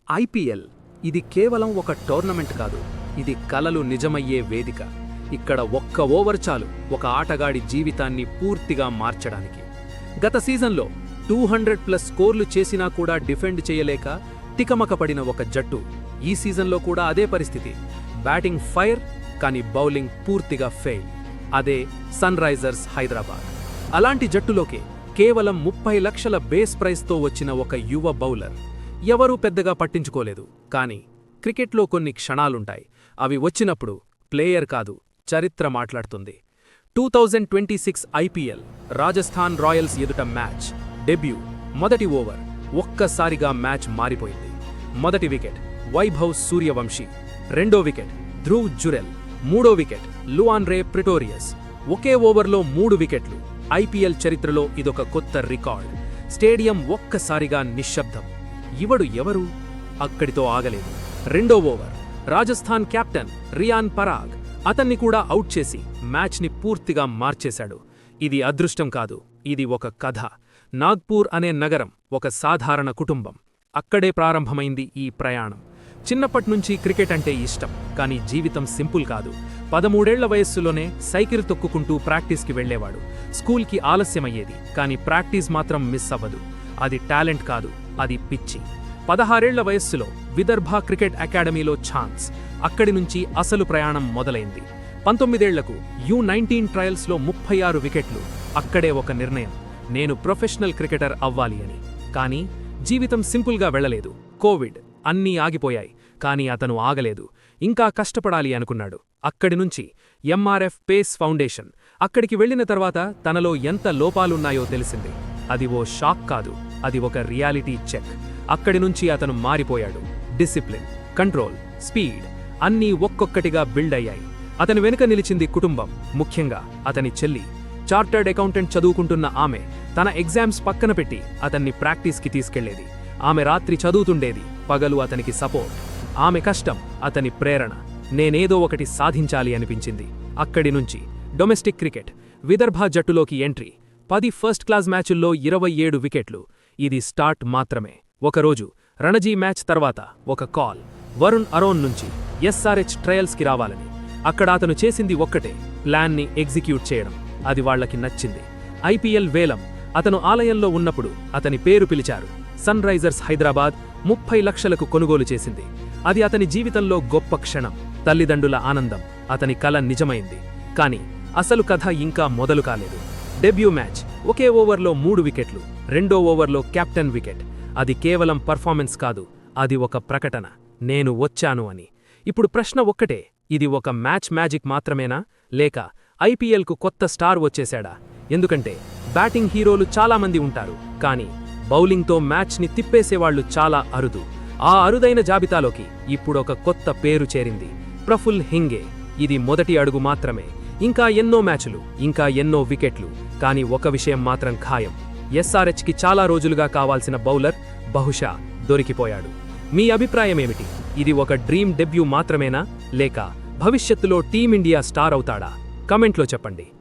IPL ఇది కేవలం ఒక టోర్నమెంట్ కాదు, ఇది కలలు నిజమయ్యే వేదిక. ఇక్కడ ఒక్క ఓవర్ చాలు ఒక ఆటగాడి జీవితాన్ని పూర్తిగా మార్చడానికి. గత సీజన్లో 200+ స్కోర్లు చేసినా కూడా డిఫెండ్ చేయలేక తికమకపడిన ఒక జట్టు, ఈ సీజన్లో కూడా అదే పరిస్థితి. బ్యాటింగ్ ఫైర్, కానీ బౌలింగ్ పూర్తిగా ఫెయిల్. అదే సన్ రైజర్స్ హైదరాబాద్. అలాంటి జట్టులోకి కేవలం 30 లక్షల బేస్ ప్రైస్తో వచ్చిన ఒక యువ బౌలర్. ఎవరూ పెద్దగా పట్టించుకోలేదు. కానీ క్రికెట్లో కొన్ని క్షణాలుంటాయి. అవి వచ్చినప్పుడు ప్లేయర్ కాదు, చరిత్ర మాట్లాడుతుంది. 2026 ఐపీఎల్ రాజస్థాన్ రాయల్స్ ఎదుట మ్యాచ్ డెబ్యూ. మొదటి ఓవర్, ఒక్కసారిగా మ్యాచ్ మారిపోయింది. మొదటి వికెట్ వైభవ్ సూర్యవంశీ, రెండో వికెట్ ధ్రువ్ జురెల్, మూడో వికెట్ లువాన్ రే ప్రిటోరియస్. ఒకే ఓవర్లో 3 వికెట్లు. ఐపీఎల్ చరిత్రలో ఇదొక కొత్త రికార్డ్. స్టేడియం ఒక్కసారిగా నిశ్శబ్దం. ఇవడు ఎవరు? అక్కడితో ఆగలేదు. రెండో ఓవర్, రాజస్థాన్ కెప్టెన్ రియాన్ పరాగ్ అతన్ని కూడా అవుట్ చేసి మ్యాచ్ని పూర్తిగా మార్చేశాడు. ఇది అదృష్టం కాదు, ఇది ఒక కథ. నాగ్పూర్ అనే నగరం, ఒక సాధారణ కుటుంబం. అక్కడే ప్రారంభమైంది ఈ ప్రయాణం. చిన్నప్పట్నుంచి క్రికెట్ అంటే ఇష్టం, కానీ జీవితం సింపుల్ కాదు. 13 ఏళ్ల వయస్సులోనే సైకిల్ తొక్కుకుంటూ ప్రాక్టీస్కి వెళ్లేవాడు. స్కూల్కి ఆలస్యమయ్యేది, కానీ ప్రాక్టీస్ మాత్రం మిస్ అవ్వదు. అది టాలెంట్ కాదు, అది పిచ్చి. 16 ఏళ్ల వయస్సులో విదర్భ క్రికెట్ అకాడమీలో ఛాన్స్. అక్కడి నుంచి అసలు ప్రయాణం మొదలైంది. 19 ఏళ్లకు U19 ట్రయల్స్లో 36 వికెట్లు. అక్కడే ఒక నిర్ణయం, నేను ప్రొఫెషనల్ క్రికెటర్ అవ్వాలి అని. కానీ జీవితం సింపుల్గా వెళ్లలేదు. కోవిడ్, అన్నీ ఆగిపోయాయి. కానీ అతను ఆగలేదు. ఇంకా కష్టపడాలి అనుకున్నాడు. అక్కడి నుంచి ఎంఆర్ఎఫ్ పేస్ ఫౌండేషన్. అక్కడికి వెళ్లిన తర్వాత తనలో ఎంత లోపాలున్నాయో తెలిసింది. అది ఓ షాక్ కాదు, అది ఒక రియాలిటీ చెక్. అక్కడి నుంచి అతను మారిపోయాడు. డిసిప్లిన్, కంట్రోల్, స్పీడ్ అన్నీ ఒక్కొక్కటిగా బిల్డ్ అయ్యాయి. అతని వెనుక నిలిచింది కుటుంబం, ముఖ్యంగా అతని చెల్లి. చార్టర్డ్ అకౌంటెంట్ చదువుకుంటున్న ఆమె తన ఎగ్జామ్స్ పక్కన పెట్టి అతన్ని ప్రాక్టీస్కి తీసుకెళ్లేది. ఆమె రాత్రి చదువుతుండేది, పగలు అతనికి సపోర్ట్. ఆమె కష్టం అతని ప్రేరణ. నేనేదో ఒకటి సాధించాలి అనిపించింది. అక్కడి నుంచి డొమెస్టిక్ క్రికెట్, విదర్భ జట్టులోకి ఎంట్రీ. 10 ఫస్ట్ క్లాస్ మ్యాచుల్లో 27 వికెట్లు. ఇది స్టార్ట్ మాత్రమే. ఒకరోజు రణజీ మ్యాచ్ తర్వాత ఒక కాల్ వరుణ్ అరోన్ నుంచి SRH ట్రయల్స్కి రావాలని. అక్కడ అతను చేసింది ఒక్కటే, ప్లాన్ని ఎగ్జిక్యూట్ చేయడం. అది వాళ్లకి నచ్చింది. ఐపీఎల్ వేలం. అతను ఆలయంలో ఉన్నప్పుడు అతని పేరు పిలిచారు. సన్ రైజర్స్ హైదరాబాద్ 30 లక్షలకు కొనుగోలు చేసింది. అది అతని జీవితంలో గొప్ప క్షణం. తల్లిదండ్రుల ఆనందం, అతని కల నిజమైంది. కానీ అసలు కథ ఇంకా మొదలు కాలేదు. డెబ్యూ మ్యాచ్, ఒకే ఓవర్లో 3 వికెట్లు. రెండో ఓవర్లో కెప్టెన్ వికెట్. అది కేవలం పర్ఫార్మెన్స్ కాదు, అది ఒక ప్రకటన, నేను వచ్చాను అని. ఇప్పుడు ప్రశ్న ఒక్కటే, ఇది ఒక మ్యాచ్ మ్యాజిక్ మాత్రమేనా, లేక ఐపీఎల్కు కొత్త స్టార్ వచ్చేశాడా? ఎందుకంటే బ్యాటింగ్ హీరోలు చాలామంది ఉంటారు, కానీ బౌలింగ్తో మ్యాచ్ని తిప్పేసేవాళ్లు చాలా అరుదు. ఆ అరుదైన జాబితాలోకి ఇప్పుడొక కొత్త పేరు చేరింది, ప్రఫుల్ హింగే. ఇది మొదటి అడుగు మాత్రమే. ఇంకా ఎన్నో మ్యాచులు, ఇంకా ఎన్నో వికెట్లు. కానీ ఒక విషయం మాత్రం ఖాయం, SRHకి చాలా రోజులుగా కావాల్సిన బౌలర్ బహుశా దొరికిపోయాడు. మీ అభిప్రాయమేమిటి? ఇది ఒక డ్రీమ్ డెబ్యూ మాత్రమేనా, లేక భవిష్యత్తులో టీమిండియా స్టార్ అవుతాడా? కమెంట్లో చెప్పండి.